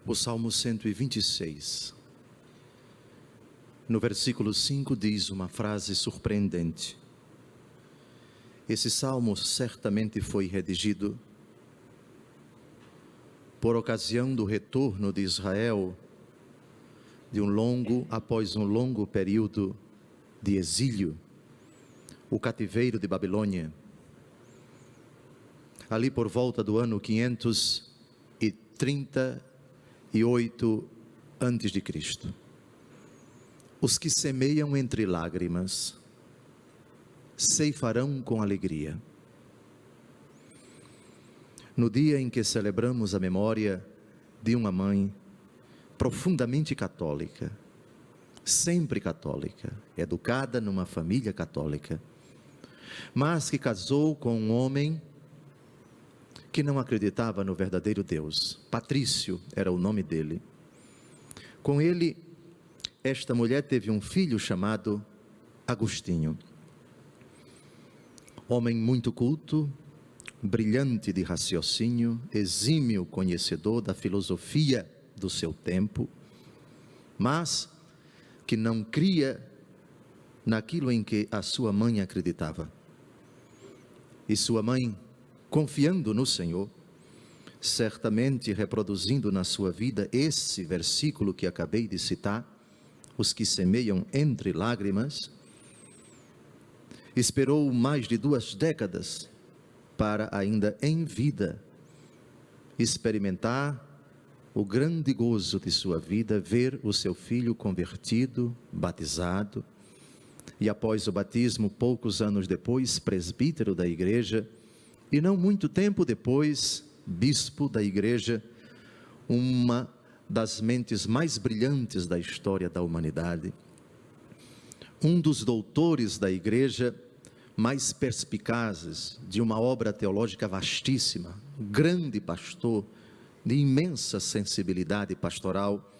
O Salmo 126. No versículo 5 diz uma frase surpreendente. Esse salmo certamente foi redigido por ocasião do retorno de Israel após um longo período de exílio, o cativeiro de Babilônia. Ali por volta do ano 538 a.C. Os que semeiam entre lágrimas ceifarão com alegria. No dia em que celebramos a memória de uma mãe profundamente católica, sempre católica, educada numa família católica, mas que casou com um homem que não acreditava no verdadeiro Deus. Patrício era o nome dele. Com ele, esta mulher teve um filho chamado Agostinho. Homem muito culto, brilhante de raciocínio, exímio conhecedor da filosofia do seu tempo, mas que não cria naquilo em que a sua mãe acreditava. E sua mãe, confiando no Senhor, certamente reproduzindo na sua vida esse versículo que acabei de citar, os que semeiam entre lágrimas, esperou mais de 2 décadas para ainda em vida experimentar o grande gozo de sua vida, ver o seu filho convertido, batizado, e após o batismo, poucos anos depois, presbítero da igreja, e não muito tempo depois, bispo da igreja, uma das mentes mais brilhantes da história da humanidade, um dos doutores da igreja mais perspicazes, de uma obra teológica vastíssima, grande pastor, de imensa sensibilidade pastoral.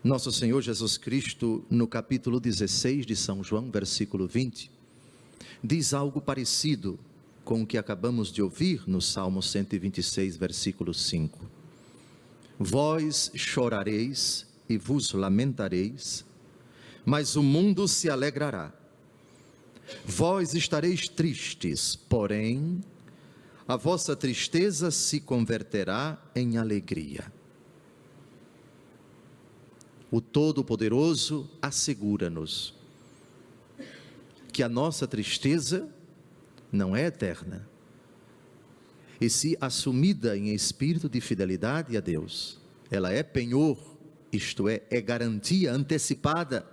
Nosso Senhor Jesus Cristo, no capítulo 16 de São João, versículo 20, diz algo parecido com o que acabamos de ouvir no Salmo 126, versículo 5. Vós chorareis e vos lamentareis, mas o mundo se alegrará. Vós estareis tristes, porém, a vossa tristeza se converterá em alegria. O Todo-Poderoso assegura-nos que a nossa tristeza não é eterna, e se assumida em espírito de fidelidade a Deus, ela é penhor, isto é garantia antecipada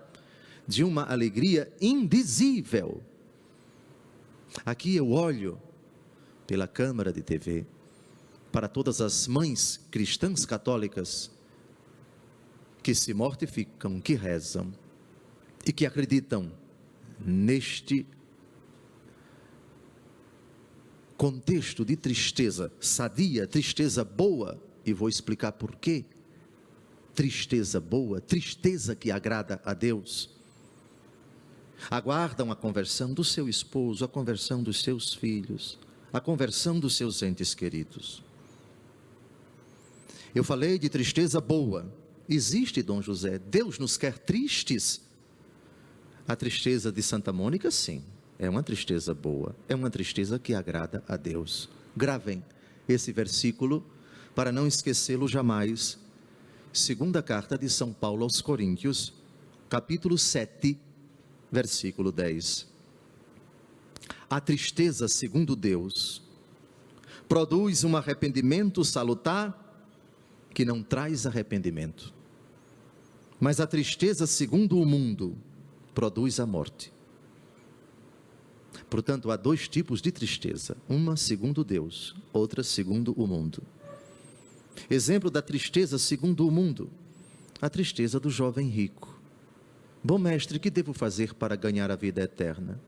de uma alegria indizível. Aqui eu olho pela câmara de TV para todas as mães cristãs católicas que se mortificam, que rezam e que acreditam neste contexto de tristeza sadia, tristeza boa, e vou explicar por quê. Tristeza boa, tristeza que agrada a Deus. Aguardam a conversão do seu esposo, a conversão dos seus filhos, a conversão dos seus entes queridos. Eu falei de tristeza boa. Existe, Dom José, Deus nos quer tristes. A tristeza de Santa Mônica, sim, é uma tristeza boa, é uma tristeza que agrada a Deus. Gravem esse versículo para não esquecê-lo jamais. Segunda carta de São Paulo aos Coríntios, capítulo 7, versículo 10. A tristeza, segundo Deus, produz um arrependimento salutar que não traz arrependimento. Mas a tristeza, segundo o mundo, produz a morte. Portanto, há 2 tipos de tristeza, uma segundo Deus, outra segundo o mundo. Exemplo da tristeza segundo o mundo, a tristeza do jovem rico. Bom mestre, que devo fazer para ganhar a vida eterna?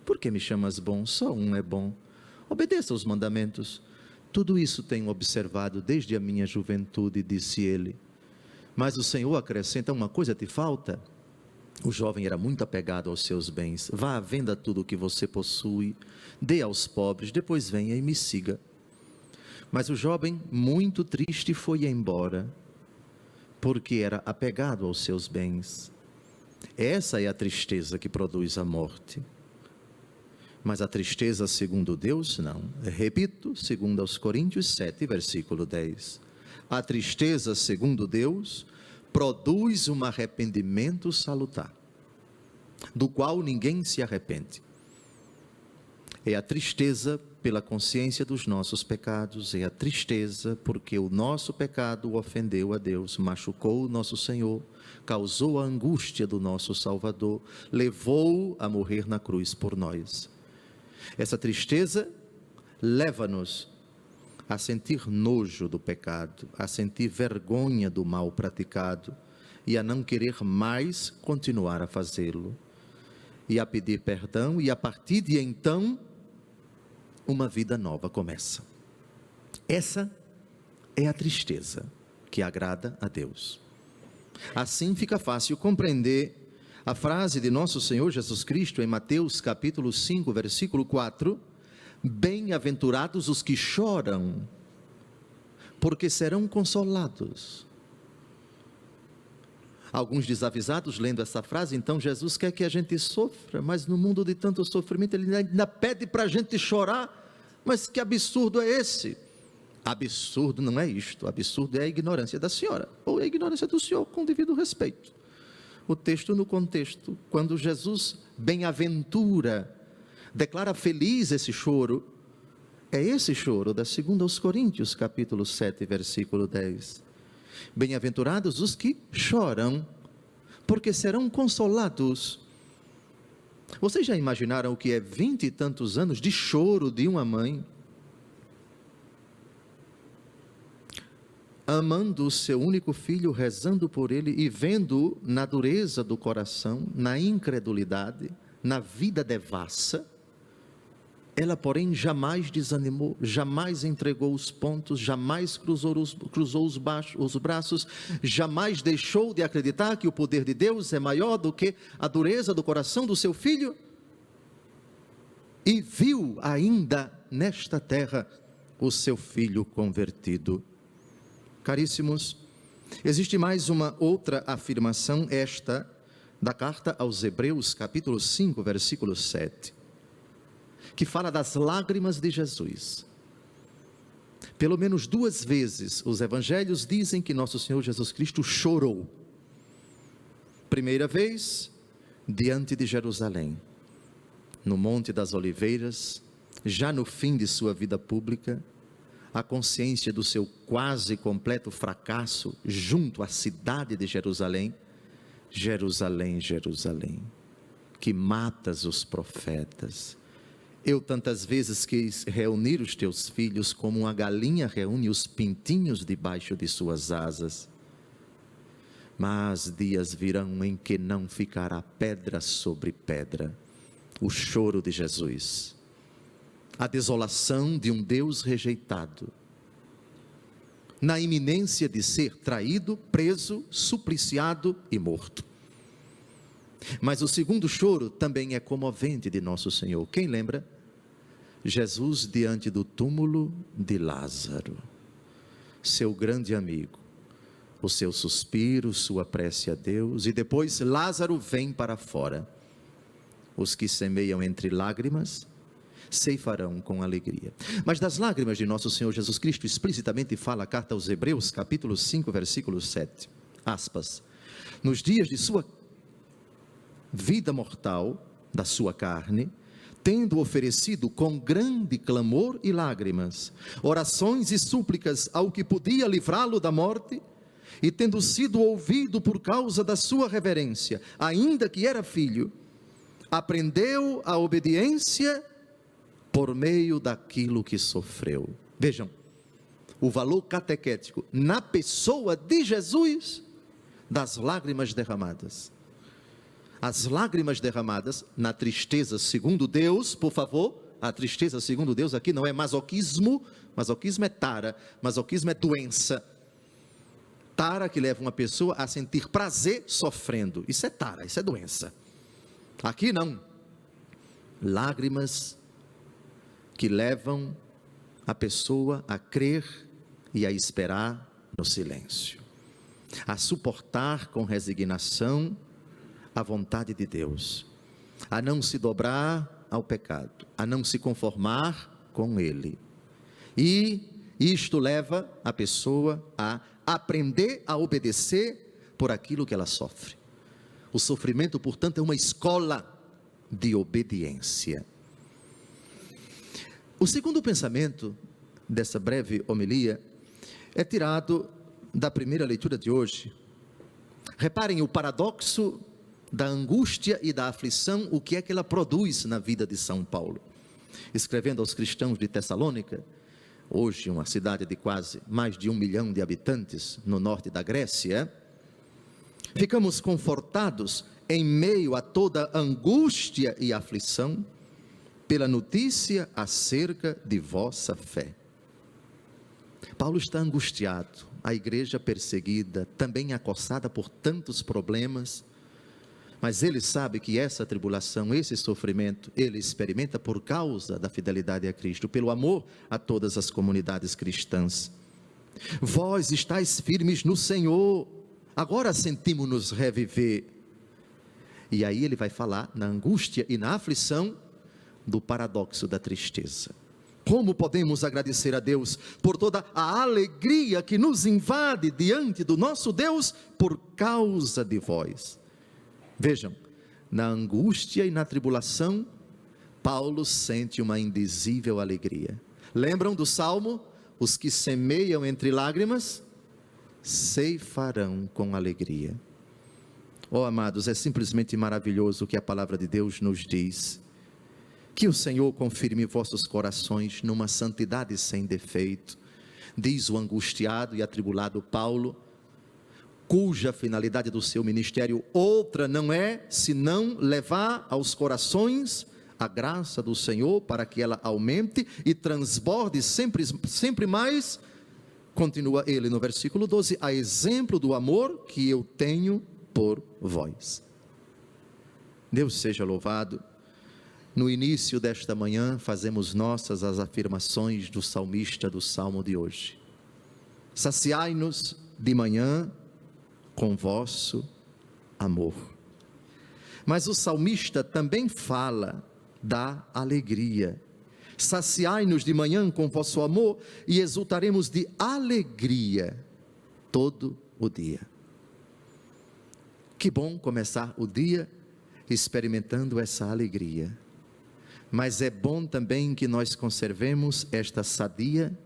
Por que me chamas bom? Só um é bom. Obedeça aos mandamentos. Tudo isso tenho observado desde a minha juventude, disse ele. Mas o Senhor acrescenta: uma coisa te falta. O jovem era muito apegado aos seus bens. Vá, venda tudo o que você possui, dê aos pobres, depois venha e me siga. Mas o jovem, muito triste, foi embora, porque era apegado aos seus bens. Essa é a tristeza que produz a morte. Mas a tristeza segundo Deus, não. Repito, segundo aos Coríntios 7, versículo 10. A tristeza segundo Deus produz um arrependimento salutar, do qual ninguém se arrepende. É a tristeza pela consciência dos nossos pecados, é a tristeza porque o nosso pecado ofendeu a Deus, machucou o nosso Senhor, causou a angústia do nosso Salvador, levou a morrer na cruz por nós. Essa tristeza leva-nos a sentir nojo do pecado, a sentir vergonha do mal praticado e a não querer mais continuar a fazê-lo, e a pedir perdão, e a partir de então uma vida nova começa. Essa é a tristeza que agrada a Deus. Assim fica fácil compreender a frase de nosso Senhor Jesus Cristo em Mateus capítulo 5, versículo 4: bem-aventurados os que choram, porque serão consolados. Alguns desavisados lendo essa frase, então Jesus quer que a gente sofra, mas no mundo de tanto sofrimento ele ainda pede para a gente chorar. Mas que absurdo é esse? Absurdo não é isto, absurdo é a ignorância da senhora, ou a ignorância do senhor, com devido respeito. O texto no contexto, quando Jesus bem-aventura, declara feliz esse choro, é esse choro da 2 aos Coríntios, capítulo 7, versículo 10. Bem-aventurados os que choram, porque serão consolados. Vocês já imaginaram o que é 20 e tantos anos de choro de uma mãe, amando o seu único filho, rezando por ele e vendo na dureza do coração, na incredulidade, na vida devassa? Ela, porém, jamais desanimou, jamais entregou os pontos, jamais cruzou os braços, jamais deixou de acreditar que o poder de Deus é maior do que a dureza do coração do seu filho, e viu ainda nesta terra o seu filho convertido. Caríssimos, existe mais uma outra afirmação, esta da carta aos Hebreus, capítulo 5, versículo 7, que fala das lágrimas de Jesus. Pelo menos 2 vezes os evangelhos dizem que nosso Senhor Jesus Cristo chorou. Primeira vez, diante de Jerusalém, no Monte das Oliveiras, já no fim de sua vida pública, a consciência do seu quase completo fracasso junto à cidade de Jerusalém. Jerusalém, Jerusalém, que matas os profetas, eu tantas vezes quis reunir os teus filhos como uma galinha reúne os pintinhos debaixo de suas asas, mas dias virão em que não ficará pedra sobre pedra. O choro de Jesus, a desolação de um Deus rejeitado, na iminência de ser traído, preso, supliciado e morto. Mas o segundo choro também é comovente de nosso Senhor. Quem lembra? Jesus diante do túmulo de Lázaro, seu grande amigo, o seu suspiro, sua prece a Deus, e depois Lázaro vem para fora. Os que semeiam entre lágrimas ceifarão com alegria. Mas das lágrimas de nosso Senhor Jesus Cristo explicitamente fala a carta aos Hebreus, capítulo 5, versículo 7, aspas: nos dias de sua vida mortal, da sua carne, tendo oferecido com grande clamor e lágrimas, orações e súplicas ao que podia livrá-lo da morte, e tendo sido ouvido por causa da sua reverência, ainda que era filho, aprendeu a obediência por meio daquilo que sofreu. Vejam, o valor catequético na pessoa de Jesus das lágrimas derramadas. As lágrimas derramadas na tristeza segundo Deus, por favor, a tristeza segundo Deus aqui não é masoquismo, masoquismo é tara, masoquismo é doença. Tara que leva uma pessoa a sentir prazer sofrendo, isso é tara, isso é doença. Aqui não, lágrimas que levam a pessoa a crer e a esperar no silêncio, a suportar com resignação a vontade de Deus, a não se dobrar ao pecado, a não se conformar com ele. E isto leva a pessoa a aprender a obedecer por aquilo que ela sofre. O sofrimento, portanto, é uma escola de obediência. O segundo pensamento dessa breve homilia é tirado da primeira leitura de hoje. Reparem o paradoxo da angústia e da aflição, o que é que ela produz na vida de São Paulo. Escrevendo aos cristãos de Tessalônica, hoje uma cidade de quase mais de 1 milhão de habitantes no norte da Grécia, ficamos confortados em meio a toda angústia e aflição, pela notícia acerca de vossa fé. Paulo está angustiado, a igreja perseguida, também acossada por tantos problemas, mas ele sabe que essa tribulação, esse sofrimento, ele experimenta por causa da fidelidade a Cristo, pelo amor a todas as comunidades cristãs. Vós estáis firmes no Senhor, agora sentimos-nos reviver. E aí ele vai falar na angústia e na aflição do paradoxo da tristeza. Como podemos agradecer a Deus por toda a alegria que nos invade diante do nosso Deus por causa de vós? Vejam, na angústia e na tribulação, Paulo sente uma indizível alegria. Lembram do Salmo? Os que semeiam entre lágrimas, ceifarão com alegria. Oh, amados, é simplesmente maravilhoso o que a palavra de Deus nos diz. Que o Senhor confirme vossos corações numa santidade sem defeito, diz o angustiado e atribulado Paulo, cuja finalidade do seu ministério outra não é, senão levar aos corações a graça do Senhor, para que ela aumente e transborde sempre mais. Continua ele no versículo 12, a exemplo do amor que eu tenho por vós. Deus seja louvado. No início desta manhã, fazemos nossas as afirmações do salmista do salmo de hoje. Saciai-nos de manhã com vosso amor. Mas o salmista também fala da alegria. Saciai-nos de manhã com vosso amor e exultaremos de alegria todo o dia. Que bom começar o dia experimentando essa alegria. Mas é bom também que nós conservemos esta sadia,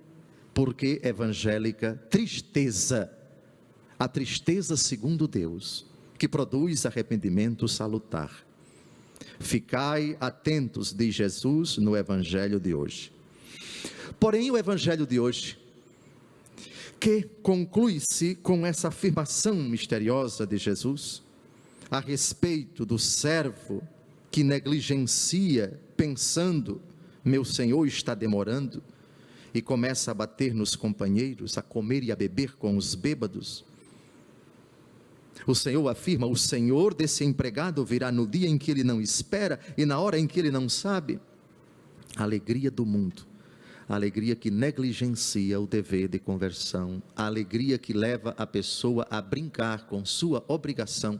porque evangélica, tristeza, a tristeza segundo Deus, que produz arrependimento salutar. Ficai atentos, diz Jesus no evangelho de hoje. Porém, o evangelho de hoje, que conclui-se com essa afirmação misteriosa de Jesus, a respeito do servo que negligencia, pensando, meu Senhor está demorando, e começa a bater nos companheiros, a comer e a beber com os bêbados. O Senhor afirma, o Senhor desse empregado virá no dia em que ele não espera, e na hora em que ele não sabe. A alegria do mundo, a alegria que negligencia o dever de conversão, a alegria que leva a pessoa a brincar com sua obrigação,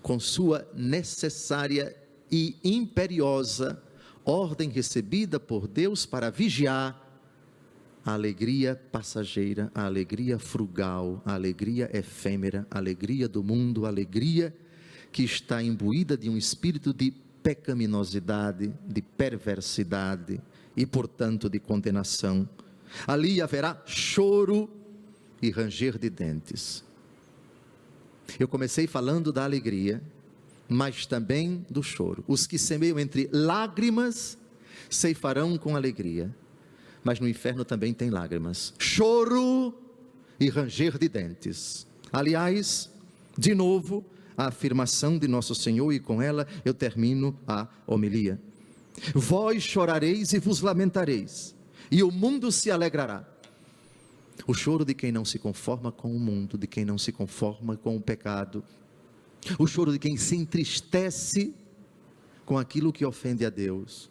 com sua necessária e imperiosa ordem recebida por Deus para vigiar, a alegria passageira, a alegria frugal, a alegria efêmera, a alegria do mundo, a alegria que está imbuída de um espírito de pecaminosidade, de perversidade e, portanto, de condenação. Ali haverá choro e ranger de dentes. Eu comecei falando da alegria, mas também do choro. Os que semeiam entre lágrimas ceifarão com alegria, mas no inferno também tem lágrimas, choro e ranger de dentes. Aliás, de novo, a afirmação de nosso Senhor, e com ela eu termino a homilia. Vós chorareis e vos lamentareis, e o mundo se alegrará. O choro de quem não se conforma com o mundo, de quem não se conforma com o pecado, o choro de quem se entristece com aquilo que ofende a Deus,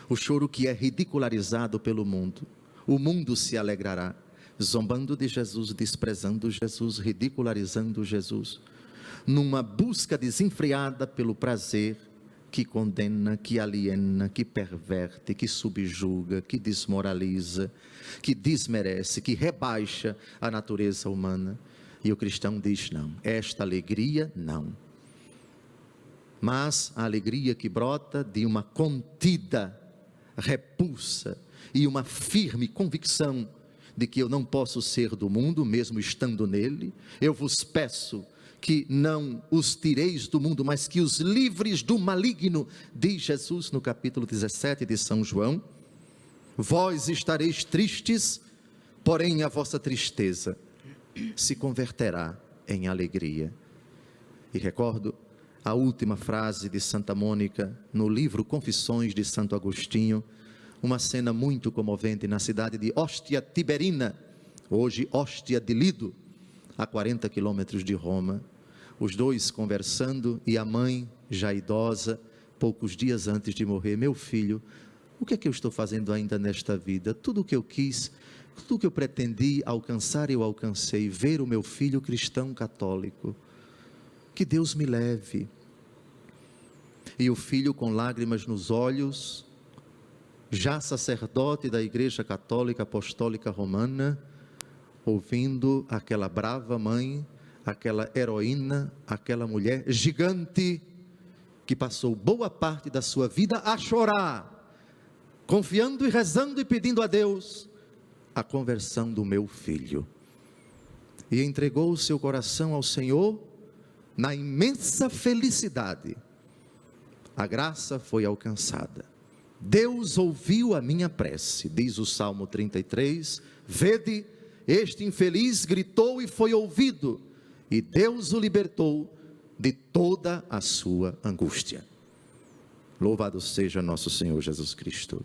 o choro que é ridicularizado pelo mundo, o mundo se alegrará, zombando de Jesus, desprezando Jesus, ridicularizando Jesus, numa busca desenfreada pelo prazer que condena, que aliena, que perverte, que subjuga, que desmoraliza, que desmerece, que rebaixa a natureza humana. E o cristão diz: não, esta alegria não. Mas a alegria que brota de uma contida repulsa e uma firme convicção de que eu não posso ser do mundo, mesmo estando nele. Eu vos peço que não os tireis do mundo, mas que os livres do maligno, diz Jesus no capítulo 17 de São João. Vós estareis tristes, porém a vossa tristeza se converterá em alegria. E recordo a última frase de Santa Mônica no livro Confissões de Santo Agostinho, uma cena muito comovente na cidade de Ostia Tiberina, hoje Ostia de Lido, a 40 quilômetros de Roma, os dois conversando e a mãe, já idosa, poucos dias antes de morrer: meu filho, o que é que eu estou fazendo ainda nesta vida? Tudo o que eu quis, tudo o que eu pretendi alcançar, eu alcancei, ver o meu filho cristão católico, que Deus me leve. E o filho, com lágrimas nos olhos, já sacerdote da Igreja Católica Apostólica Romana, ouvindo aquela brava mãe, aquela heroína, aquela mulher gigante, que passou boa parte da sua vida a chorar, confiando e rezando e pedindo a Deus a conversão do meu filho, e entregou o seu coração ao Senhor na imensa felicidade. A graça foi alcançada. Deus ouviu a minha prece, diz o Salmo 33, vede, este infeliz gritou e foi ouvido, e Deus o libertou de toda a sua angústia. Louvado seja nosso Senhor Jesus Cristo.